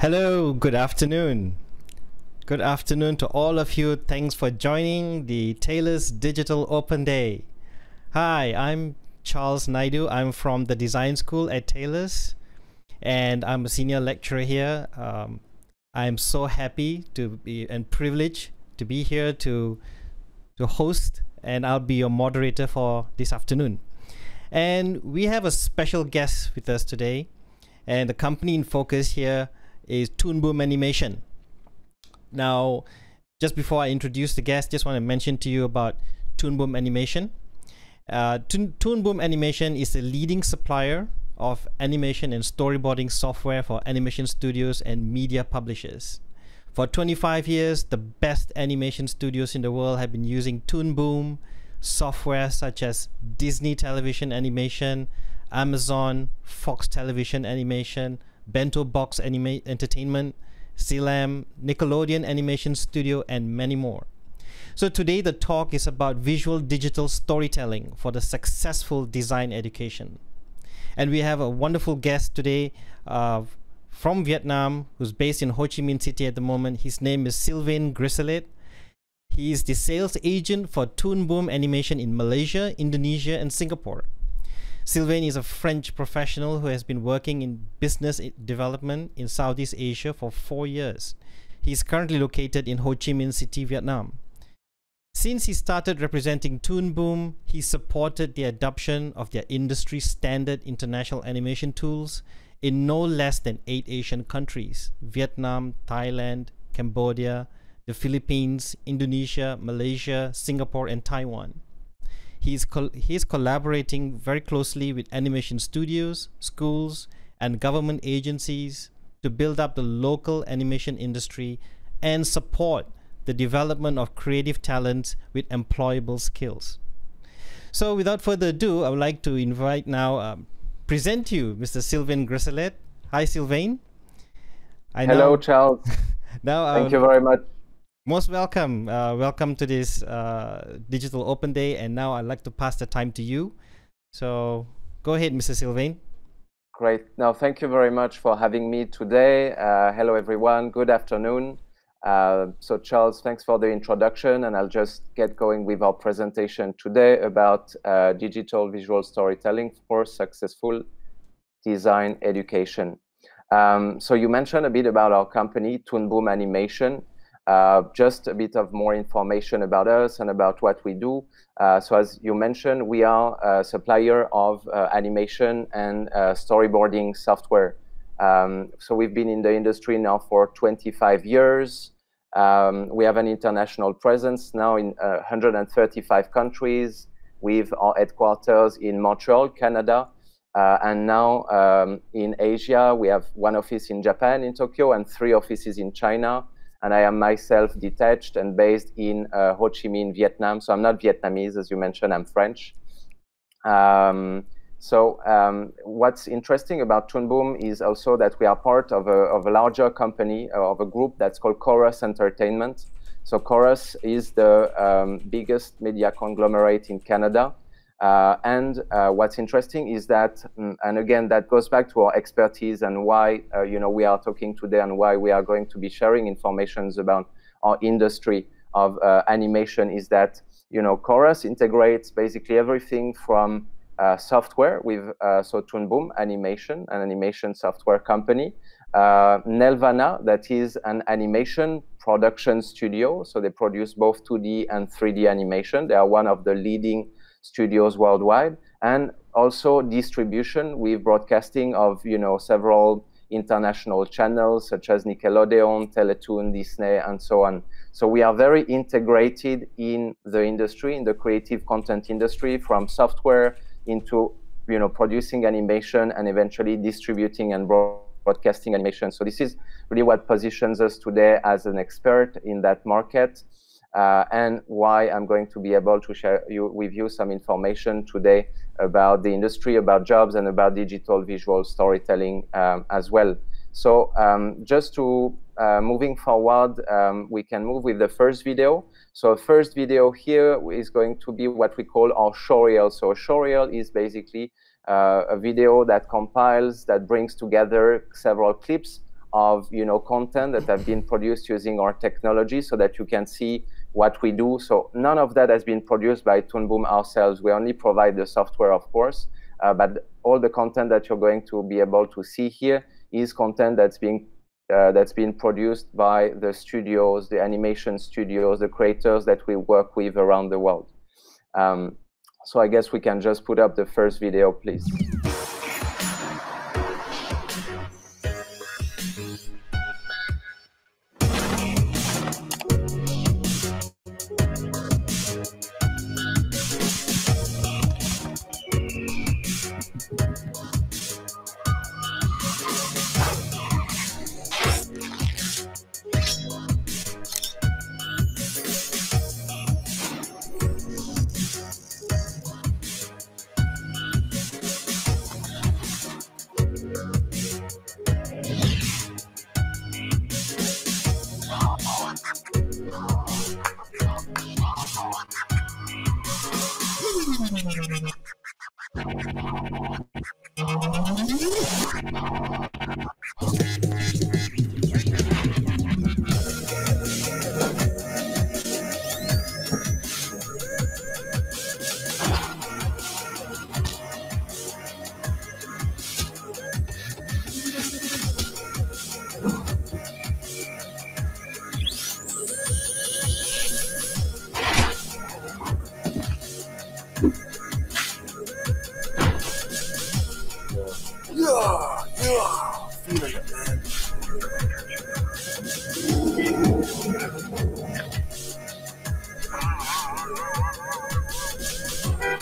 Hello, good afternoon. Good afternoon to all of you. Thanks for joining the Taylor's Digital Open Day. Hi, I'm Charles Naidu. I'm from the Design School at Taylor's, and I'm a senior lecturer here. I'm so happy to be and privileged to be here to host, and I'll be your moderator for this afternoon. And we have a special guest with us today, and the company in focus here is Toon Boom Animation. Now, just before I introduce the guest, just want to mention to you about Toon Boom Animation. Toon Boom Animation is a leading supplier of animation and storyboarding software for animation studios and media publishers. For 25 years, the best animation studios in the world have been using Toon Boom software such as Disney Television Animation, Amazon, Fox Television Animation, Bento Box Entertainment, CLAM, Nickelodeon Animation Studio, and many more. So today the talk is about visual digital storytelling for the successful design education. And we have a wonderful guest today from Vietnam who's based in Ho Chi Minh City at the moment. His name is Sylvain Grisollet. He is the sales agent for Toon Boom Animation in Malaysia, Indonesia, and Singapore. Sylvain is a French professional who has been working in business development in Southeast Asia for 4 years. He is currently located in Ho Chi Minh City, Vietnam. Since he started representing Toon Boom, he supported the adoption of their industry standard international animation tools in no less than 8 Asian countries: Vietnam, Thailand, Cambodia, the Philippines, Indonesia, Malaysia, Singapore, and Taiwan. He's collaborating very closely with animation studios, schools, and government agencies to build up the local animation industry and support the development of creative talents with employable skills. So without further ado, I would like to invite now, present you Mr. Sylvain Grisollet. Hi, Sylvain. Hello, Charles. Thank you very much. Most welcome. Welcome to this Digital Open Day. And now I'd like to pass the time to you. So go ahead, Mr. Sylvain. Great. Now, thank you very much for having me today. Hello, everyone. Good afternoon. So Charles, thanks for the introduction. And I'll just get going with our presentation today about digital visual storytelling for successful design education. So you mentioned a bit about our company, Toon Boom Animation. Just a bit of more information about us and about what we do. So as you mentioned, we are a supplier of animation and storyboarding software. So we've been in the industry now for 25 years. We have an international presence now in 135 countries, with our headquarters in Montreal, Canada. And now in Asia, we have 1 office in Japan, in Tokyo, and 3 offices in China. And I am myself detached and based in Ho Chi Minh, Vietnam. So I'm not Vietnamese, as you mentioned, I'm French. What's interesting about Toon Boom is also that we are part of a larger company, of a group that's called Chorus Entertainment. So Chorus is the biggest media conglomerate in Canada. What's interesting is that, and again, that goes back to our expertise and why we are talking today and why we are going to be sharing information about our industry of animation, is that Chorus integrates basically everything from software with so Toon Boom Animation, an animation software company, Nelvana, that is an animation production studio, so they produce both 2D and 3D animation. They are one of the leading studios worldwide, and also distribution with broadcasting of several international channels such as Nickelodeon, Teletoon, Disney, and so on. So we are very integrated in the industry, in the creative content industry, from software into producing animation and eventually distributing and broadcasting animation. So this is really what positions us today as an expert in that market. And why I'm going to be able to share with you some information today about the industry, about jobs, and about digital visual storytelling as well. So just to moving forward, we can move with the first video. So first video here is going to be what we call our showreel. So a showreel is basically a video that compiles, that brings together several clips of content that have been produced using our technology, so that you can see what we do. So none of that has been produced by Toon Boom ourselves. We only provide the software, of course, but all the content that you're going to be able to see here is content that's been produced by the studios, the animation studios, the creators that we work with around the world. So I guess we can just put up the first video, please.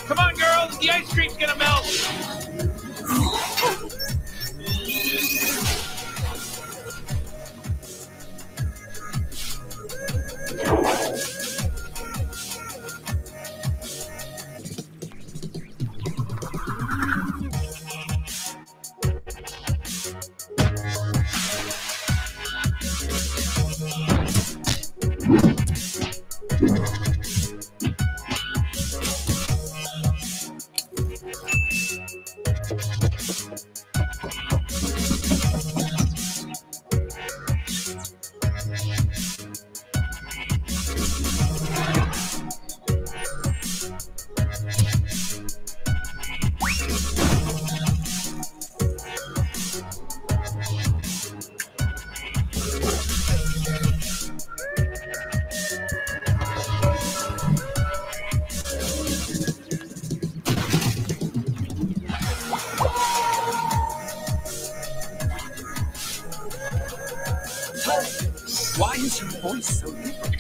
Come on, girls, the ice cream's gonna melt. Why is your voice so different?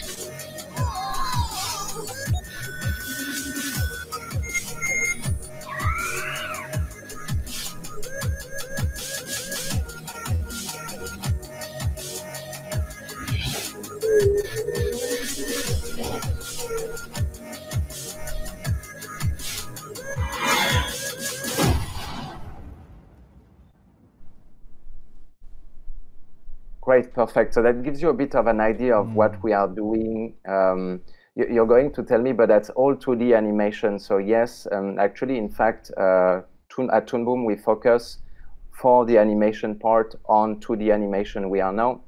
Great, perfect. So that gives you a bit of an idea of what we are doing. You're going to tell me, but that's all 2D animation. So yes, actually, in fact, at Toon Boom, we focus for the animation part on 2D animation. We are now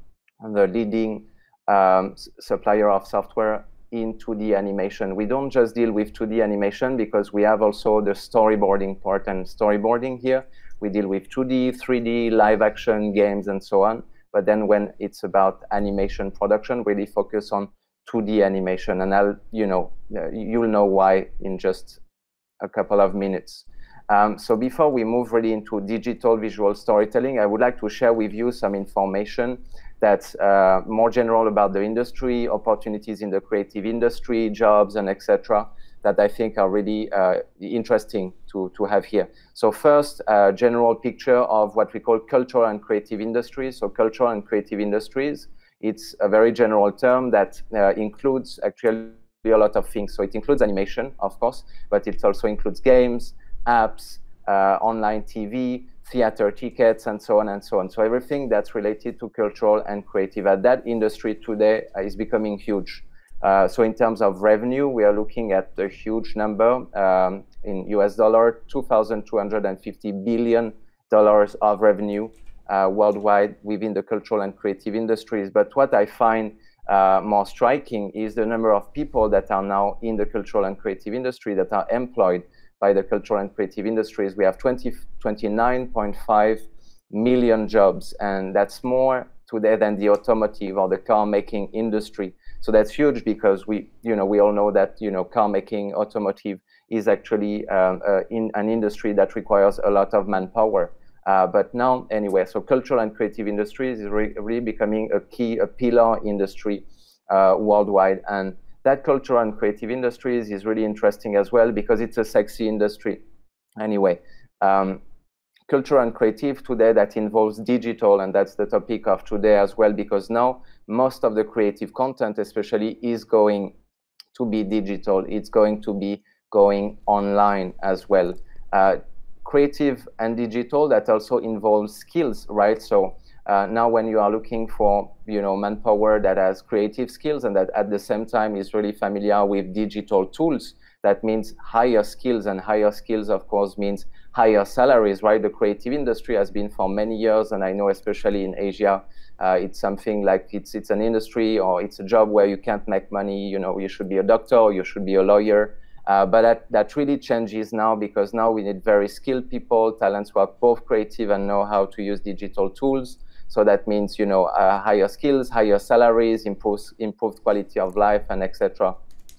the leading supplier of software in 2D animation. We don't just deal with 2D animation because we have also the storyboarding part, and storyboarding here, we deal with 2D, 3D, live action games, and so on. But then when it's about animation production, really focus on 2D animation. And you'll know why in just a couple of minutes. So before we move really into digital visual storytelling, I would like to share with you some information that's more general about the industry, opportunities in the creative industry, jobs, and etc. that I think are really interesting to have here. So first, a general picture of what we call cultural and creative industries. So cultural and creative industries, it's a very general term that includes actually a lot of things. So it includes animation, of course, but it also includes games, apps, online TV, theater tickets, and so on and so on. So everything that's related to cultural and creative. And that industry today is becoming huge. So in terms of revenue, we are looking at a huge number in US dollar, $2,250 billion of revenue worldwide within the cultural and creative industries. But what I find more striking is the number of people that are now in the cultural and creative industry that are employed by the cultural and creative industries. We have 29.5 million jobs, and that's more today than the automotive or the car making industry. So that's huge because we all know that car making, automotive is actually in an industry that requires a lot of manpower. But now, anyway, so cultural and creative industries is really becoming a pillar industry worldwide. And that cultural and creative industries is really interesting as well because it's a sexy industry. Anyway, cultural and creative today that involves digital, and that's the topic of today as well, because now most of the creative content especially is going to be digital. It's going to be going online as well. Creative and digital, that also involves skills, right? So now when you are looking for manpower that has creative skills and that at the same time is really familiar with digital tools, that means higher skills, and higher skills of course means higher salaries, right? The creative industry has been for many years, and I know especially in Asia, it's something like it's an industry or it's a job where you can't make money. You should be a doctor or you should be a lawyer. But that really changes now, because now we need very skilled people, talents who are both creative and know how to use digital tools. So that means higher skills, higher salaries, improved quality of life, and etc.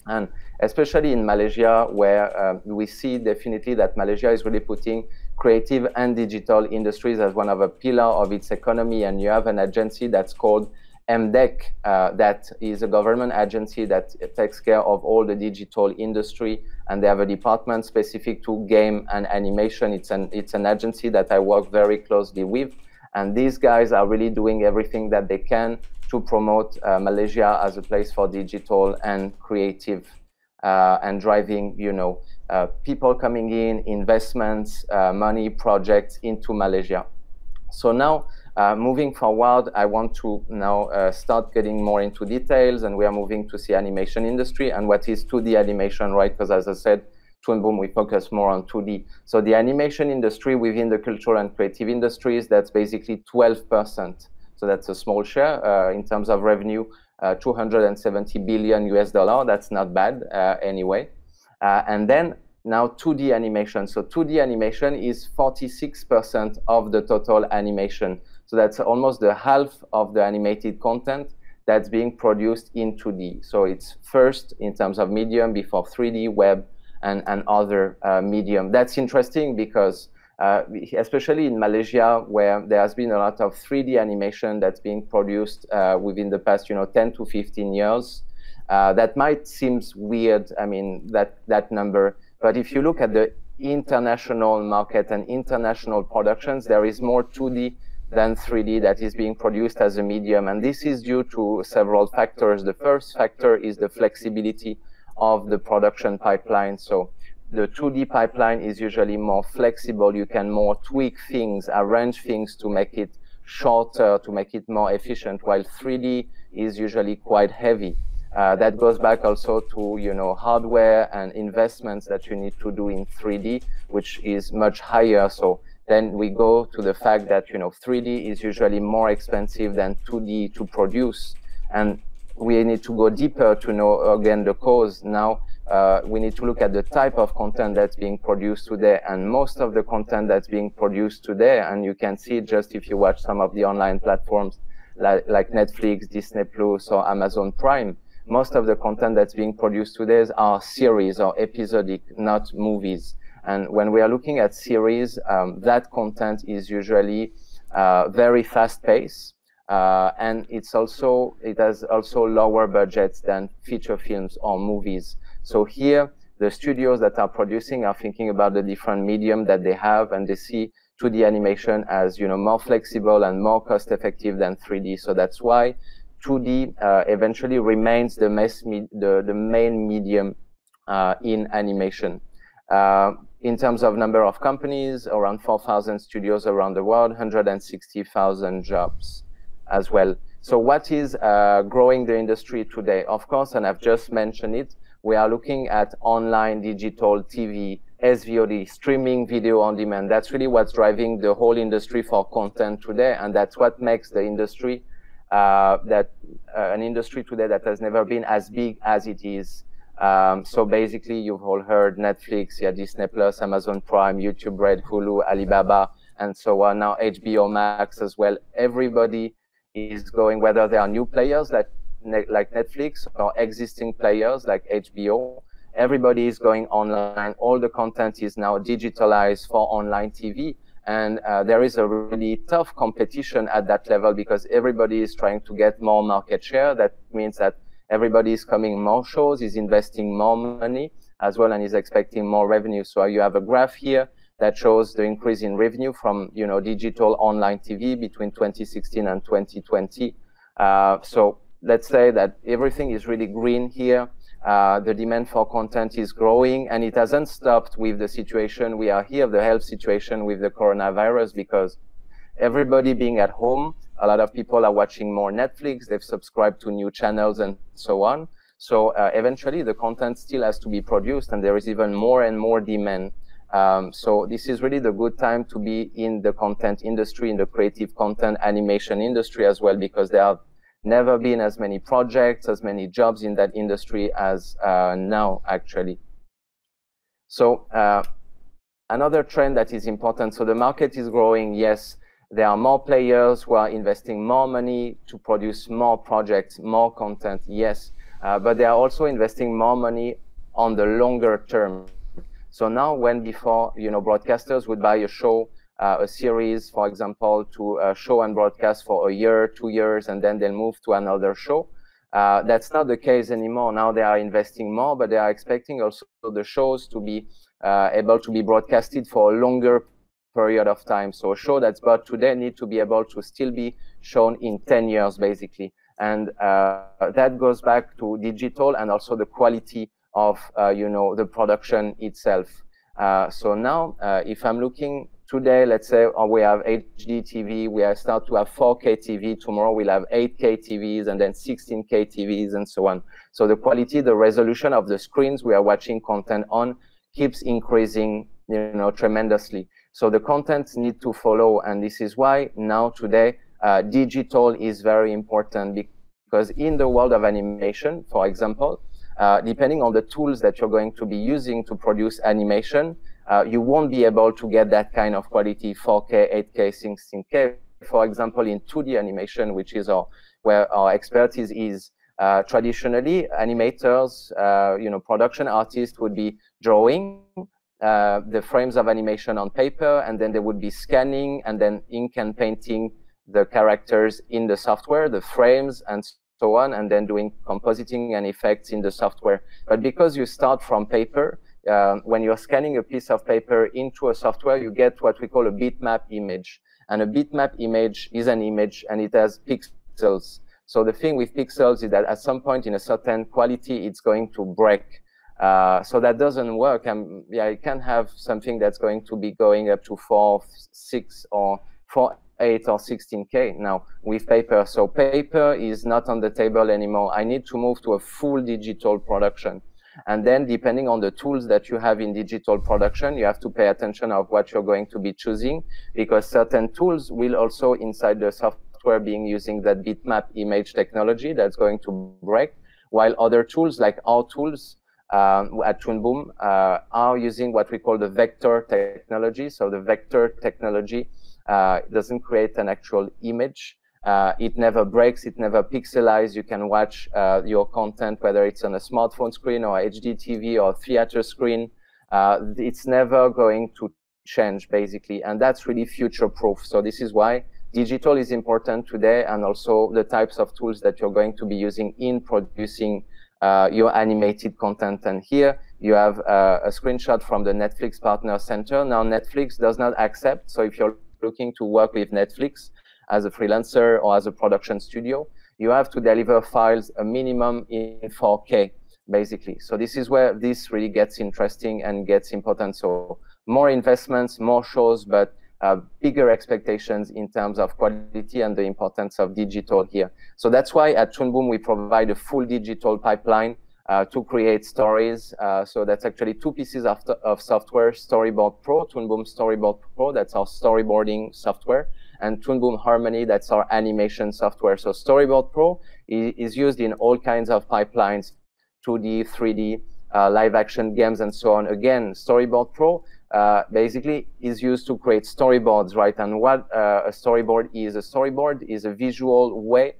And especially in Malaysia, where we see definitely that Malaysia is really putting creative and digital industries as one of a pillar of its economy. And you have an agency that's called MDEC, that is a government agency that takes care of all the digital industry, and they have a department specific to game and animation. It's an agency that I work very closely with, and these guys are really doing everything that they can to promote Malaysia as a place for digital and creative, and driving people coming in, investments, money, projects into Malaysia. So now, moving forward, I want to now start getting more into details, and we are moving to the animation industry and what is 2D animation, right? Because as I said, Toon Boom, we focus more on 2D. So the animation industry within the cultural and creative industries, that's basically 12%. So that's a small share in terms of revenue, 270 billion US dollar. That's not bad anyway. And then now 2D animation. So 2D animation is 46% of the total animation. So that's almost the half of the animated content that's being produced in 2D. So it's first in terms of medium before 3D, web, and other medium. That's interesting because especially in Malaysia, where there has been a lot of 3D animation that's being produced within the past 10 to 15 years. That might seem weird, I mean, that number. But if you look at the international market and international productions, there is more 2D than 3D that is being produced as a medium. And this is due to several factors. The first factor is the flexibility of the production pipeline. So the 2D pipeline is usually more flexible. You can more tweak things, arrange things to make it shorter, to make it more efficient, while 3D is usually quite heavy. That goes back also to hardware and investments that you need to do in 3D, which is much higher. So then we go to the fact that 3D is usually more expensive than 2D to produce, and we need to go deeper to know again the cause. Now we need to look at the type of content that's being produced today, and most of the content that's being produced today, and you can see just if you watch some of the online platforms like Netflix, Disney Plus, or Amazon Prime. Most of the content that's being produced today are series or episodic, not movies. And when we are looking at series, that content is usually very fast-paced, and it has also lower budgets than feature films or movies. So here, the studios that are producing are thinking about the different medium that they have, and they see 2D animation as more flexible and more cost-effective than 3D. So that's why 2D eventually remains the main medium in animation. In terms of number of companies, around 4,000 studios around the world, 160,000 jobs as well. So what is growing the industry today? Of course, and I've just mentioned it, we are looking at online digital TV SVOD, streaming video on demand. That's really what's driving the whole industry for content today, and that's what makes the industry an industry today that has never been as big as it is. So basically, you've all heard Netflix, Disney Plus, Amazon Prime, YouTube Red, Hulu, Alibaba, and so on. Now HBO Max as well. Everybody is going, whether they are new players like Netflix or existing players like HBO. Everybody is going online. All the content is now digitalized for online TV. And there is a really tough competition at that level because everybody is trying to get more market share. That means that everybody is coming more shows, is investing more money as well, and is expecting more revenue. So you have a graph here that shows the increase in revenue from digital online TV between 2016 and 2020. So let's say that everything is really green here. The demand for content is growing, and it hasn't stopped with the situation we are here, the health situation with the coronavirus, because everybody being at home, a lot of people are watching more Netflix, they've subscribed to new channels and so on. So eventually the content still has to be produced, and there is even more and more demand. So this is really the good time to be in the content industry, in the creative content animation industry as well, because there have never been as many projects, as many jobs in that industry as now, actually. So another trend that is important, so the market is growing, yes, there are more players who are investing more money to produce more projects, more content, yes, but they are also investing more money on the longer term. So now, when before, broadcasters would buy a show, a series, for example, to show and broadcast for a year, 2 years, and then they'll move to another show. That's not the case anymore. Now they are investing more, but they are expecting also the shows to be able to be broadcasted for a longer period of time. So a show that's bought today needs to be able to still be shown in 10 years, basically. And that goes back to digital and also the quality of, the production itself. So now, if I'm looking today, let's say we have HD TV, we start to have 4K TV, tomorrow we'll have 8K TVs and then 16K TVs and so on. So the quality, the resolution of the screens we are watching content on keeps increasing, tremendously. So the contents need to follow, and this is why now today digital is very important, because in the world of animation, for example, depending on the tools that you're going to be using to produce animation, you won't be able to get that kind of quality, 4K, 8K, 16K. For example, in 2D animation, which is where our expertise is, traditionally, animators, production artists would be drawing the frames of animation on paper, and then they would be scanning and then ink and painting the characters in the software, the frames, and so on, and then doing compositing and effects in the software. But because you start from paper, when you're scanning a piece of paper into a software, you get what we call a bitmap image. And a bitmap image is an image, and it has pixels. So the thing with pixels is that at some point in a certain quality, it's going to break. So that doesn't work. You can have something that's going to be going up to 4, 6, or 4, 8 or 16K now with paper. So paper is not on the table anymore. I need to move to a full digital production. And then depending on the tools that you have in digital production, you have to pay attention of what you're going to be choosing, because certain tools will also inside the software being using that bitmap image technology that's going to break, while other tools like our tools at Toon Boom are using what we call the vector technology. So the vector technology doesn't create an actual image. It never breaks, it never pixelizes. You can watch your content, whether it's on a smartphone screen or HD TV or theater screen. It's never going to change, basically. And that's really future-proof. So this is why digital is important today, and also the types of tools that you're going to be using in producing your animated content. And here you have a screenshot from the Netflix Partner Center. Now, Netflix does not accept. So if you're looking to work with Netflix as a freelancer or as a production studio, you have to deliver files a minimum in 4K, basically. So this is where this really gets interesting and gets important. So more investments, more shows, but bigger expectations in terms of quality and the importance of digital here. So that's why at Toon Boom we provide a full digital pipeline to create stories. So that's actually two pieces of software: Storyboard Pro, Toon Boom Storyboard Pro, that's our storyboarding software, and Toon Boom Harmony, that's our animation software. So Storyboard Pro is used in all kinds of pipelines, 2D, 3D, live action games, and so on. Again, Storyboard Pro basically is used to create storyboards, right? And what a storyboard is a visual way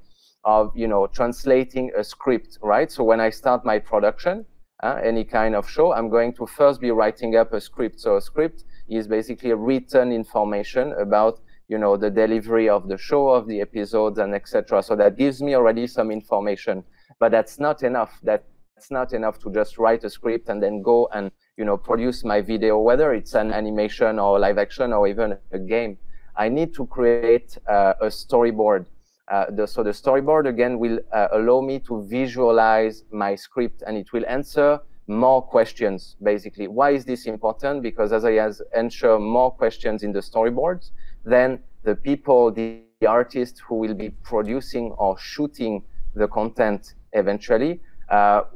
of, you know, translating a script, right? So when I start my production, any kind of show, I'm going to first be writing up a script. So a script is basically written information about, you know, the delivery of the show, of the episodes, and etc. So that gives me already some information, but that's not enough. That's not enough to just write a script and then go and, you know, produce my video, whether it's an animation or live action or even a game. I need to create a storyboard. So the storyboard, again, will allow me to visualize my script, and it will answer more questions, basically. Why is this important? Because as I answer more questions in the storyboards, then the people, the artists who will be producing or shooting the content eventually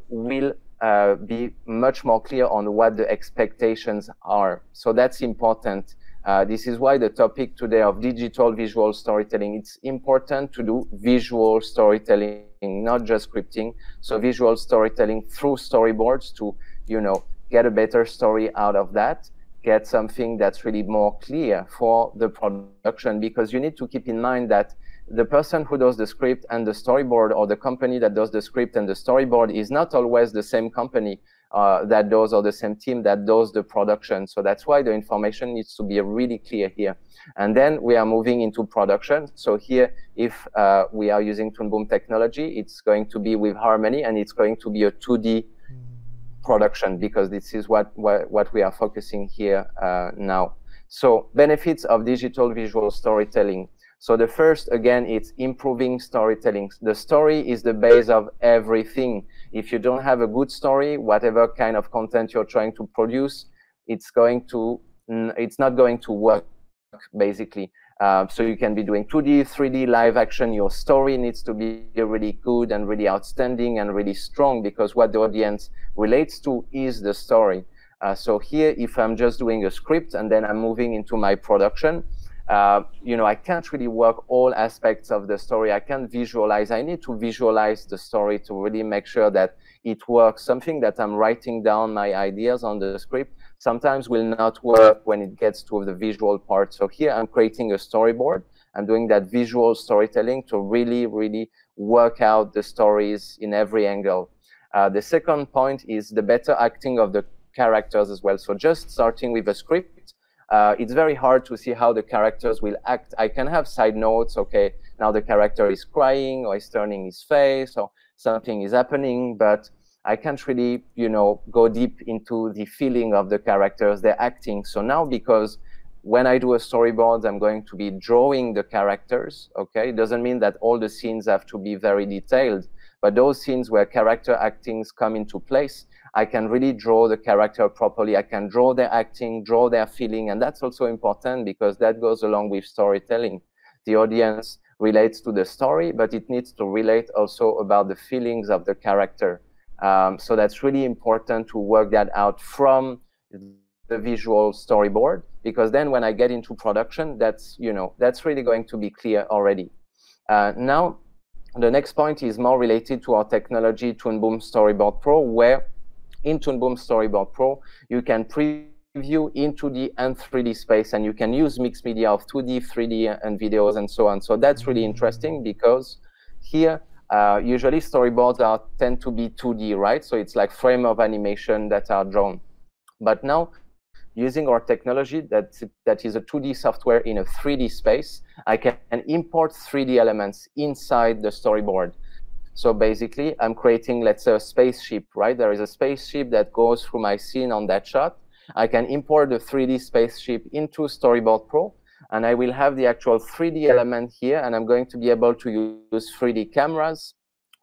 will be much more clear on what the expectations are. So that's important. This is why the topic today of digital visual storytelling, it's important to do visual storytelling, not just scripting. So visual storytelling through storyboards to, you know, get a better story out of that, get something that's really more clear for the production, because you need to keep in mind that the person who does the script and the storyboard, or the company that does the script and the storyboard, is not always the same company that does, or the same team that does the production. So that's why the information needs to be really clear here. And then we are moving into production. So here, if we are using Toon Boom technology, it's going to be with Harmony, and it's going to be a 2D production, because this is what we are focusing here now. So benefits of digital visual storytelling. So the first, again, it's improving storytelling. The story is the base of everything. If you don't have a good story, whatever kind of content you're trying to produce, it's not going to work, basically. So you can be doing 2D, 3D, live action. Your story needs to be really good and really outstanding and really strong, because what the audience relates to is the story. So here, if I'm just doing a script and then I'm moving into my production, you know, I can't really work all aspects of the story. I can't visualize. I need to visualize the story to really make sure that it works. Something that I'm writing down my ideas on the script sometimes will not work when it gets to the visual part. So here I'm creating a storyboard. I'm doing that visual storytelling to really, really work out the stories in every angle. The second point is the better acting of the characters as well. So just starting with a script, it's very hard to see how the characters will act. I can have side notes. Okay, now the character is crying, or is turning his face, or something is happening, but I can't really, you know, go deep into the feeling of the characters, they're acting. So now, because when I do a storyboard, I'm going to be drawing the characters, okay? It doesn't mean that all the scenes have to be very detailed, but those scenes where character actings come into place, I can really draw the character properly. I can draw their acting, draw their feeling, and that's also important, because that goes along with storytelling. The audience relates to the story, but it needs to relate also about the feelings of the character. So that's really important to work that out from the visual storyboard, because then when I get into production, that's, you know, that's really going to be clear already. Now, the next point is more related to our technology, Toon Boom Storyboard Pro, where in Toon Boom Storyboard Pro, you can preview in 2D and 3D space, and you can use mixed media of 2D, 3D, and videos, and so on. So that's really interesting, because here, usually storyboards tend to be 2D, right? So it's like frame of animation that are drawn. But now, using our technology that is a 2D software in a 3D space, I can import 3D elements inside the storyboard. So basically, I'm creating, let's say, a spaceship, right? There is a spaceship that goes through my scene on that shot. I can import the 3D spaceship into Storyboard Pro, and I will have the actual 3D element here, and I'm going to be able to use 3D cameras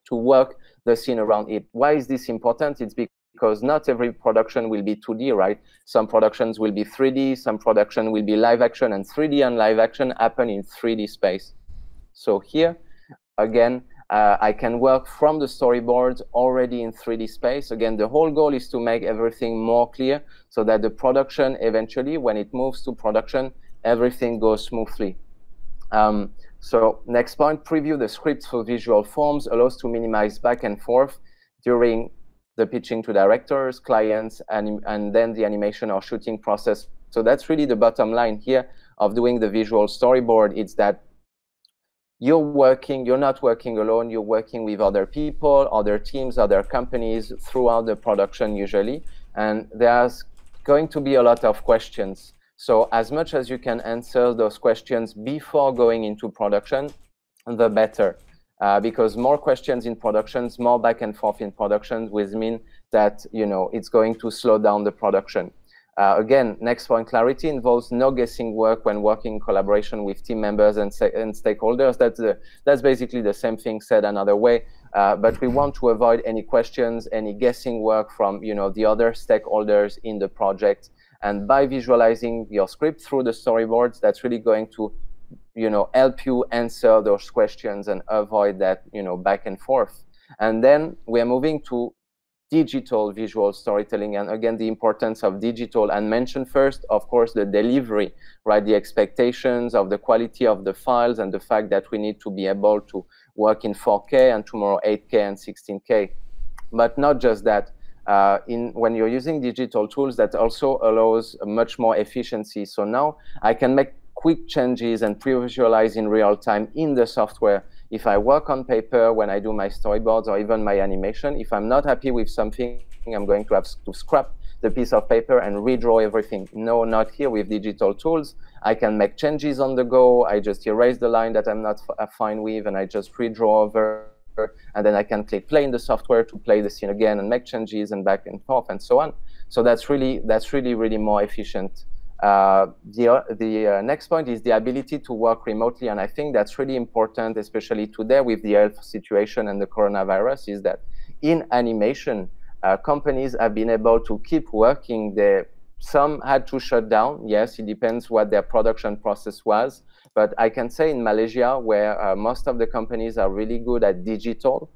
to work the scene around it. Why is this important? It's because not every production will be 2D, right? Some productions will be 3D, some production will be live action, and 3D and live action happen in 3D space. So here, again, I can work from the storyboards already in 3D space. Again, the whole goal is to make everything more clear so that the production, eventually, when it moves to production, everything goes smoothly. So next point, preview the scripts for visual forms allows to minimize back and forth during the pitching to directors, clients, and then the animation or shooting process. So that's really the bottom line here of doing the visual storyboard. It's that you're not working alone, you're working with other people, other teams, other companies throughout the production usually. And there's going to be a lot of questions. So as much as you can answer those questions before going into production, the better. Because more questions in productions, more back and forth in productions will mean that it's going to slow down the production. Again, next point, clarity involves no guessing work when working in collaboration with team members and stakeholders. That's basically the same thing said another way, but we want to avoid any questions, any guessing work from the other stakeholders in the project. And by visualizing your script through the storyboards, that's really going to help you answer those questions and avoid that back and forth. And then we're moving to digital visual storytelling, and again the importance of digital, and mention first of course the delivery, right? The expectations of the quality of the files and the fact that we need to be able to work in 4K and tomorrow 8K and 16K. But not just that, when you're using digital tools, that also allows much more efficiency. So now I can make quick changes and pre-visualize in real time in the software. If I work on paper when I do my storyboards or even my animation, if I'm not happy with something, I'm going to have to scrap the piece of paper and redraw everything. No, not here with digital tools. I can make changes on the go. I just erase the line that I'm not fine with, and I just redraw over, and then I can click play in the software to play the scene again and make changes and back and forth and so on. So that's really more efficient. The next point is the ability to work remotely, and I think that's really important, especially today with the health situation and the coronavirus, is that in animation, companies have been able to keep working. Some had to shut down. Yes, it depends what their production process was, but I can say in Malaysia, where most of the companies are really good at digital,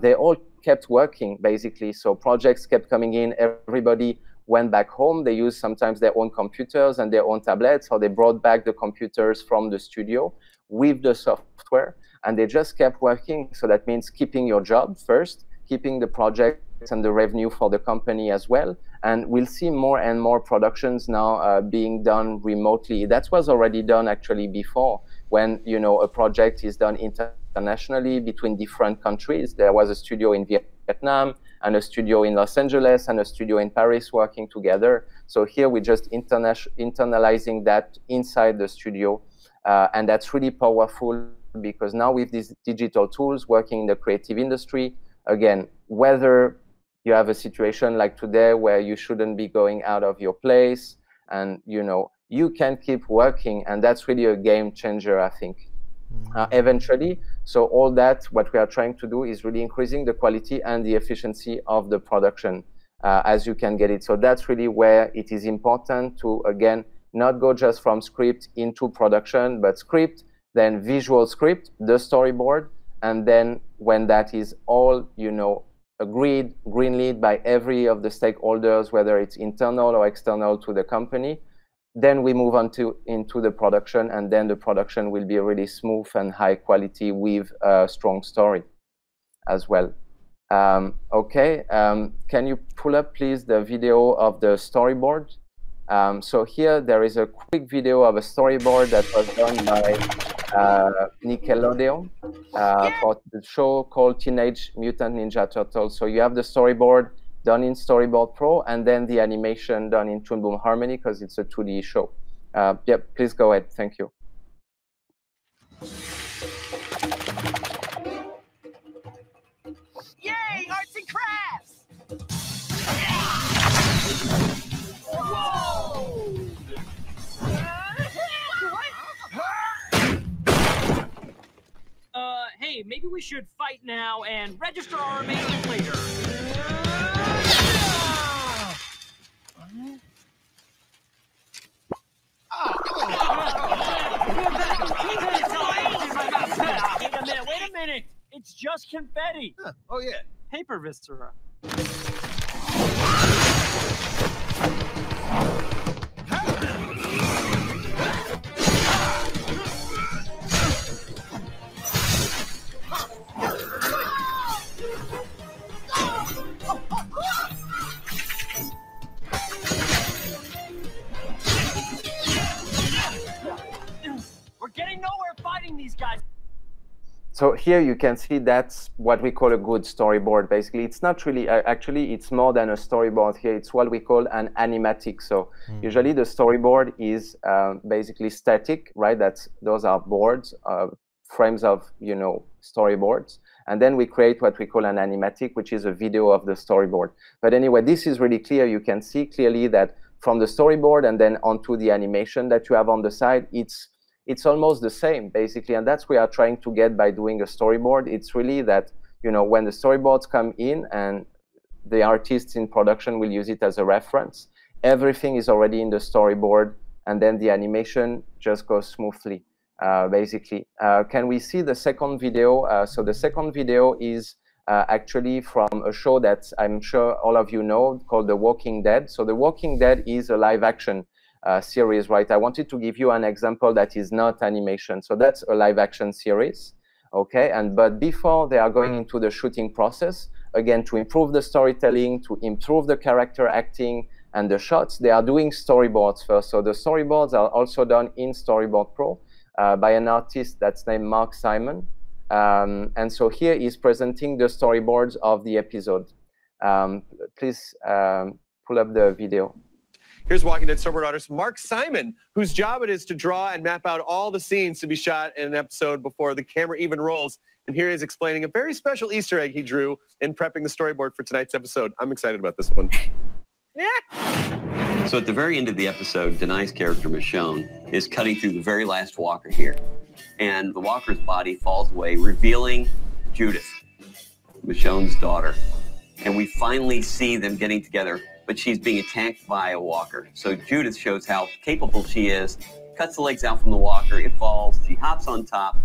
they all kept working basically. So projects kept coming in, everybody went back home. They used sometimes their own computers and their own tablets, or they brought back the computers from the studio with the software, and they just kept working. So that means keeping your job first, keeping the projects and the revenue for the company as well. And we'll see more and more productions now being done remotely. That was already done actually before, when a project is done internationally between different countries. There was a studio in Vietnam and a studio in Los Angeles and a studio in Paris working together. So here we're just internalizing that inside the studio. And that's really powerful, because now with these digital tools working in the creative industry, again, whether you have a situation like today where you shouldn't be going out of your place, and you can keep working, and that's really a game changer, I think. Eventually, so all that, what we are trying to do is really increasing the quality and the efficiency of the production as you can get it. So that's really where it is important to, again, not go just from script into production, but script, then visual script, the storyboard, and then when that is all, agreed, greenlit by every of the stakeholders, whether it's internal or external to the company, then we move on into the production, and then the production will be really smooth and high quality with a strong story as well. Okay, can you pull up please the video of the storyboard? So here there is a quick video of a storyboard that was done by Nickelodeon for the show called Teenage Mutant Ninja Turtles. So you have the storyboard done in Storyboard Pro, and then the animation done in Toon Boom Harmony, because it's a 2D show. Yeah, please go ahead. Thank you. Yay, arts and crafts! Hey, maybe we should fight now and register our remains later. Wait a minute. It's It's just confetti. Huh. Oh, yeah. Paper viscera. We're getting nowhere fighting these guys. So here you can see that's what we call a good storyboard. Basically, it's not really, actually, it's more than a storyboard here. It's what we call an animatic. So usually the storyboard is basically static, right? Those are boards, frames of, storyboards. And then we create what we call an animatic, which is a video of the storyboard. But anyway, this is really clear. You can see clearly that from the storyboard and then onto the animation that you have on the side, it's almost the same, basically, and that's what we are trying to get by doing a storyboard. It's really that, when the storyboards come in and the artists in production will use it as a reference, everything is already in the storyboard, and then the animation just goes smoothly, basically. Can we see the second video? So the second video is actually from a show that I'm sure all of you know called The Walking Dead. So The Walking Dead is a live action series, right? I wanted to give you an example that is not animation. So that's a live action series, okay? But before they are going into the shooting process, again, to improve the storytelling, to improve the character acting and the shots, they are doing storyboards first. So the storyboards are also done in Storyboard Pro by an artist that's named Mark Simon. And so here he's presenting the storyboards of the episode. Please pull up the video. Here's Walking Dead storyboard artist Mark Simon, whose job it is to draw and map out all the scenes to be shot in an episode before the camera even rolls. And here he is explaining a very special Easter egg he drew in prepping the storyboard for tonight's episode. I'm excited about this one. So at the very end of the episode, Denai's character, Michonne, is cutting through the very last walker here. And the walker's body falls away, revealing Judith, Michonne's daughter. And we finally see them getting together, but she's being attacked by a walker. So Judith shows how capable she is, cuts the legs out from the walker, it falls, she hops on top,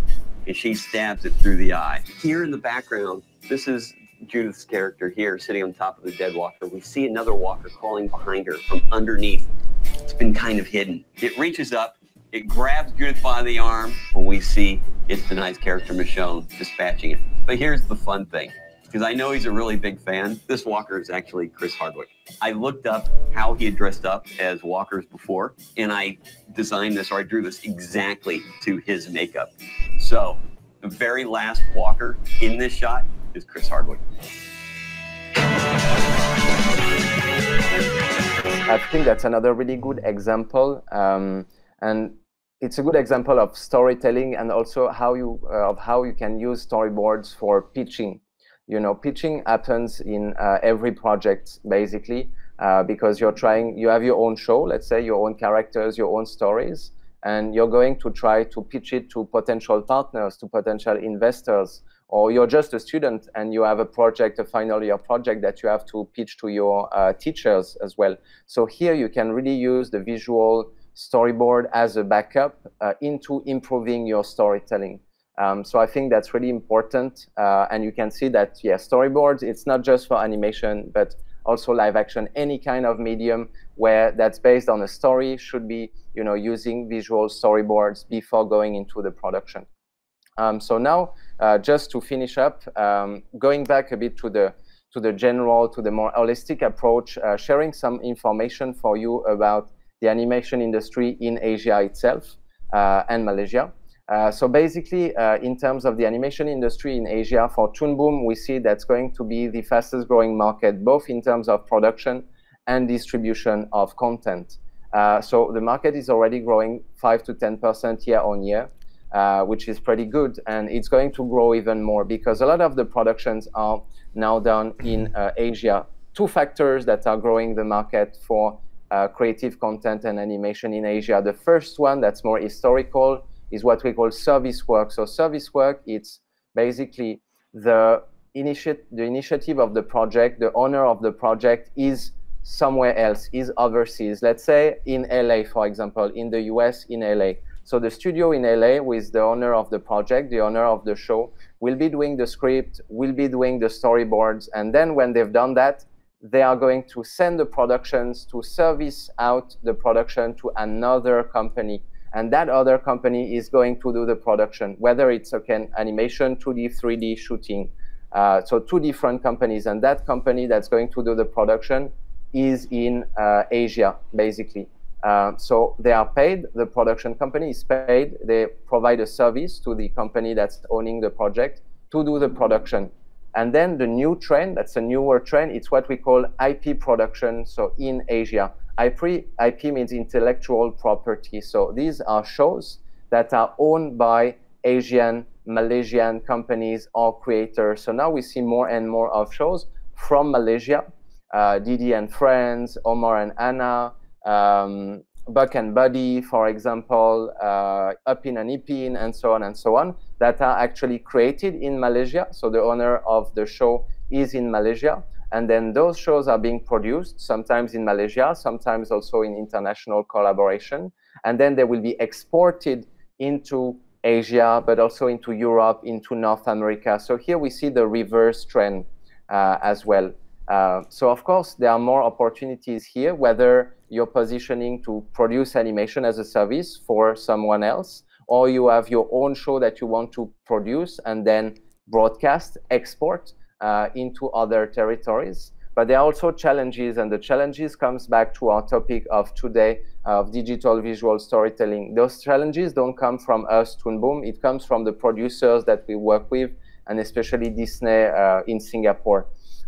and she stabs it through the eye. Here in the background, this is Judith's character here, sitting on top of the dead walker. We see another walker crawling behind her from underneath. It's been kind of hidden. It reaches up, it grabs Judith by the arm, when we see it's Denai's character, Michonne, dispatching it. But here's the fun thing. Because I know he's a really big fan. This walker is actually Chris Hardwick. I looked up how he had dressed up as walkers before, and I designed this, or I drew this exactly to his makeup. So the very last walker in this shot is Chris Hardwick. I think that's another really good example, and it's a good example of storytelling and also how you can use storyboards for pitching. Pitching happens in every project, basically, because you have your own show, let's say, your own characters, your own stories, and you're going to try to pitch it to potential partners, to potential investors, or you're just a student and you have a project, a final year project that you have to pitch to your teachers as well. So here you can really use the visual storyboard as a backup into improving your storytelling. So I think that's really important, and you can see that, storyboards, it's not just for animation, but also live action. Any kind of medium where that's based on a story should be, using visual storyboards before going into the production. So now, just to finish up, going back a bit to the more holistic approach, sharing some information for you about the animation industry in Asia itself and Malaysia. So basically, in terms of the animation industry in Asia, for Toon Boom, we see that's going to be the fastest growing market, both in terms of production and distribution of content. So the market is already growing 5 to 10% year on year, which is pretty good. And it's going to grow even more because a lot of the productions are now done in Asia. Two factors that are growing the market for creative content and animation in Asia. The first one that's more historical is what we call service work. So service work, it's basically the initiative of the project, the owner of the project is somewhere else, is overseas. Let's say in LA, for example, in the US, in LA. So the studio in LA with the owner of the project, the owner of the show, will be doing the script, will be doing the storyboards, and then when they've done that, they are going to send the productions to service out the production to another company. And that other company is going to do the production, whether it's, again, animation, 2D, 3D, shooting. So two different companies. And that company that's going to do the production is in Asia, basically. So they are paid, the production company is paid, they provide a service to the company that's owning the project to do the production. And then the new trend, that's a newer trend, it's what we call IP production, so in Asia. IP means intellectual property. So these are shows that are owned by Asian, Malaysian companies or creators. So now we see more and more of shows from Malaysia, Didi and Friends, Omar and Anna, Buck and Buddy, for example, Upin and Ipin, and so on, that are actually created in Malaysia. So the owner of the show is in Malaysia. And then those shows are being produced, sometimes in Malaysia, sometimes also in international collaboration. And then they will be exported into Asia, but also into Europe, into North America. So here we see the reverse trend as well. So of course, there are more opportunities here, whether you're positioning to produce animation as a service for someone else, or you have your own show that you want to produce and then broadcast, export into other territories. But there are also challenges, and the challenges comes back to our topic of today, of digital visual storytelling. Those challenges don't come from us, Toon Boom, it comes from the producers that we work with, and especially Disney in Singapore.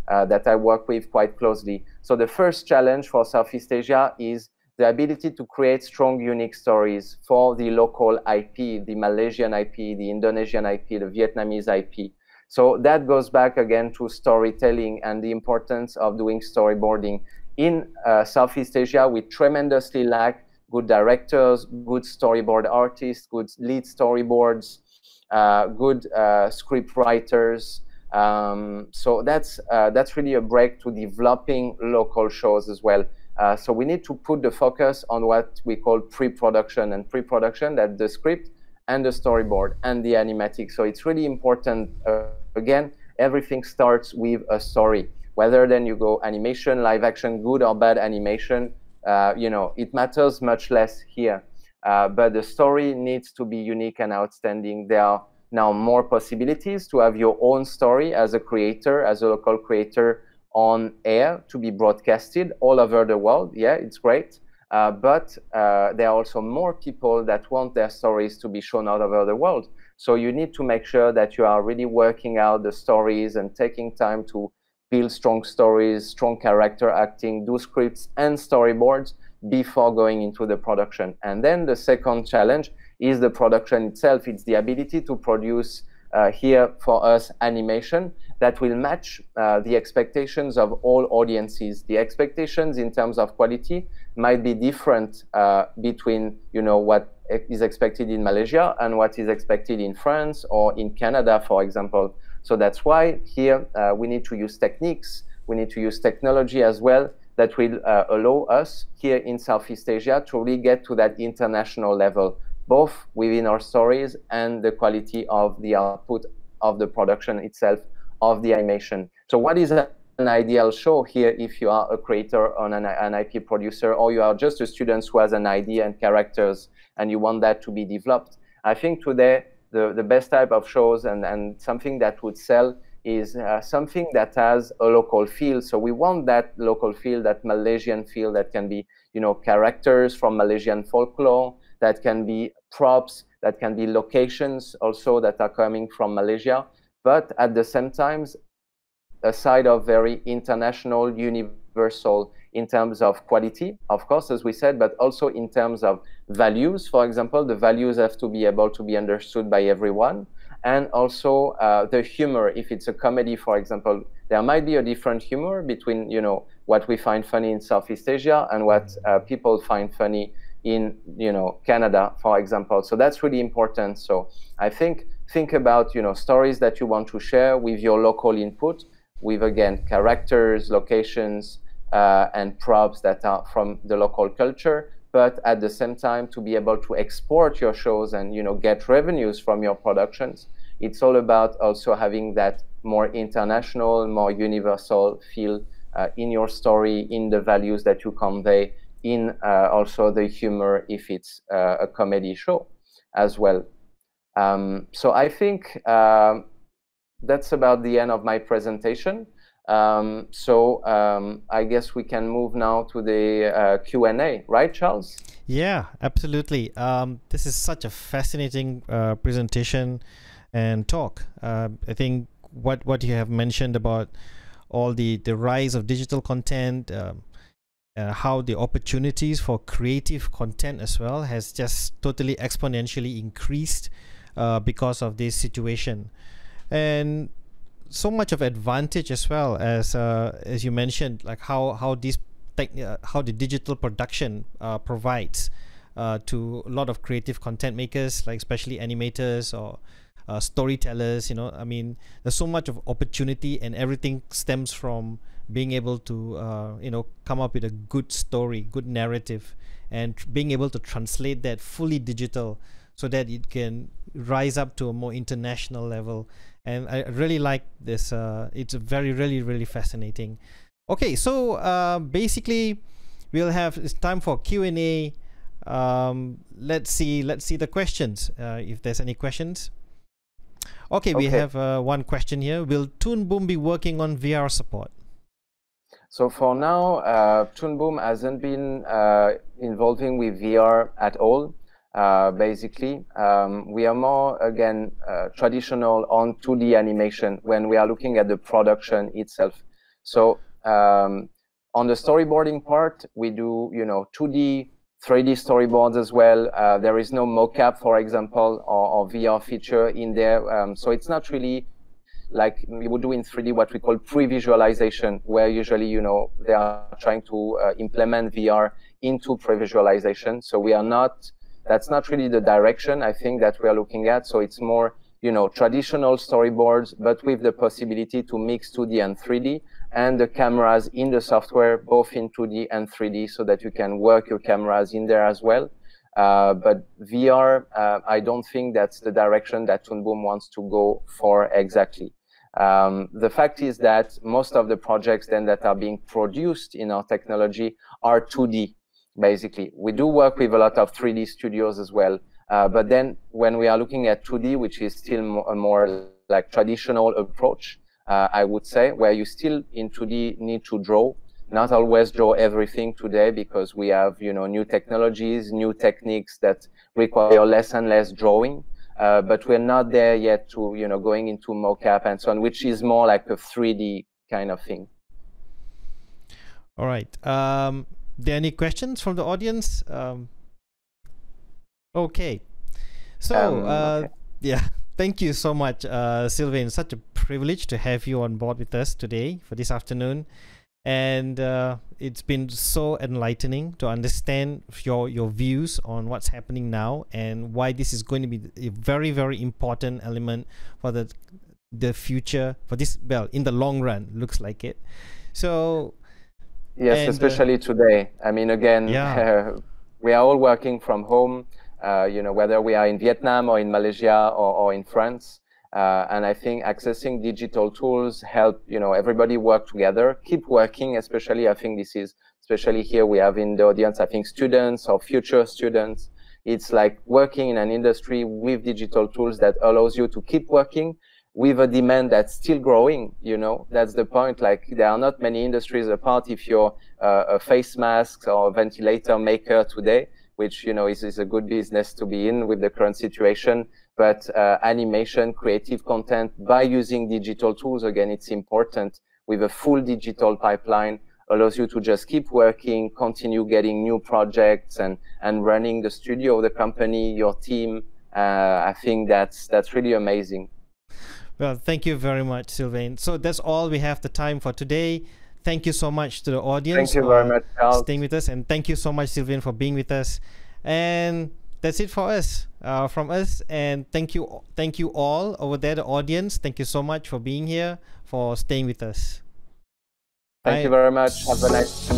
That I work with quite closely. So the first challenge for Southeast Asia is the ability to create strong, unique stories for the local IP, the Malaysian IP, the Indonesian IP, the Vietnamese IP. So that goes back again to storytelling and the importance of doing storyboarding. In Southeast Asia, we tremendously lack good directors, good storyboard artists, good lead storyboards, good script writers. So that's really a break to developing local shows as well. So we need to put the focus on what we call pre-production, and pre-production, that the script and the storyboard and the animatic. So it's really important. Again, everything starts with a story. Whether then you go animation, live action, good or bad animation, you know, it matters much less here. But the story needs to be unique and outstanding. There are now more possibilities to have your own story as a creator, as a local creator on air, to be broadcasted all over the world. Yeah, it's great. But there are also more people that want their stories to be shown all over the world. So you need to make sure that you are really working out the stories and taking time to build strong stories, strong character acting, do scripts and storyboards before going into the production. And then the second challenge is the production itself. It's the ability to produce here for us animation that will match the expectations of all audiences. The expectations in terms of quality might be different between, you know, what is expected in Malaysia and what is expected in France or in Canada, for example. So that's why here we need to use techniques, we need to use technology as well that will allow us here in Southeast Asia to really get to that international level, both within our stories and the quality of the output of the production itself, of the animation. So what is an ideal show here if you are a creator or an IP producer, or you are just a student who has an idea and characters and you want that to be developed? I think today the best type of shows and something that would sell is something that has a local feel. So we want that local feel, that Malaysian feel, that can be, you know, characters from Malaysian folklore, that can be props, that can be locations also that are coming from Malaysia, but at the same time, a side of very international, universal in terms of quality, of course, as we said, but also in terms of values. For example, the values have to be able to be understood by everyone. And also the humor, if it's a comedy, for example, there might be a different humor between, you know, what we find funny in Southeast Asia and what people find funny in, you know, Canada, for example. So that's really important. So I think about, you know, stories that you want to share with your local input, with, again, characters, locations, and props that are from the local culture, but at the same time to be able to export your shows and, you know, get revenues from your productions. it's all about also having that more international, more universal feel in your story, in the values that you convey, in also the humor if it's a comedy show as well. So I think that's about the end of my presentation. I guess we can move now to the Q&A, right, Charles? Yeah, absolutely. This is such a fascinating presentation and talk. I think what you have mentioned about all the rise of digital content, how the opportunities for creative content as well has just totally exponentially increased because of this situation, and so much of advantage as well as you mentioned, like how the digital production provides to a lot of creative content makers, like especially animators or storytellers. I mean, there's so much of opportunity, and everything stems from being able to come up with a good story, good narrative, and being able to translate that fully digital so that it can rise up to a more international level. And I really like this. It's really fascinating. Okay, so basically it's time for Q&A. Let's see the questions, if there's any questions. Okay, we have one question here. Will Toon Boom be working on VR support? So for now, Toon Boom hasn't been involving with VR at all. Basically, we are more, again, traditional on 2D animation when we are looking at the production itself. So on the storyboarding part, we do 2D, 3D storyboards as well. There is no mocap, for example, or VR feature in there. So it's not really like we would do in 3D what we call pre-visualization, where usually they are trying to implement VR into pre-visualization. So we are not. That's not really the direction I think that we are looking at. So it's more, traditional storyboards, but with the possibility to mix 2D and 3D, and the cameras in the software, both in 2D and 3D, so that you can work your cameras in there as well. But VR, I don't think that's the direction that Toon Boom wants to go for exactly. The fact is that most of the projects then that are being produced in our technology are 2D. Basically, we do work with a lot of 3D studios as well. But then when we are looking at 2D, which is still a more like traditional approach, I would say, where you still in 2D need to draw, not always draw everything today, because we have, new technologies, new techniques that require less and less drawing. But we're not there yet to, going into mocap and so on, which is more like a 3D kind of thing. All right. There any questions from the audience? Okay. So, yeah, thank you so much, Sylvain. Such a privilege to have you on board with us today for this afternoon. And it's been so enlightening to understand your views on what's happening now and why this is going to be a very important element for the future, for this, well, in the long run, looks like it. So, yes, especially today. I mean, again, we are all working from home, whether we are in Vietnam or in Malaysia or in France. And I think accessing digital tools help, everybody work together, keep working, especially, I think this is, especially here we have in the audience, I think students or future students. It's like working in an industry with digital tools that allows you to keep working with a demand that's still growing, that's the point. Like, there are not many industries apart if you're a face mask or a ventilator maker today, which, is a good business to be in with the current situation. But animation, creative content, by using digital tools, again, it's important, with a full digital pipeline, allows you to just keep working, continue getting new projects and running the studio, the company, your team. I think that's really amazing. Well, thank you very much, Sylvain. So that's all we have the time for today. Thank you so much to the audience. Thank you very much, Charles, staying with us, and thank you so much, Sylvain, for being with us. And that's it for us, from us. And thank you all over there, the audience. Thank you so much for being here, for staying with us. Thank you very much. Have a nice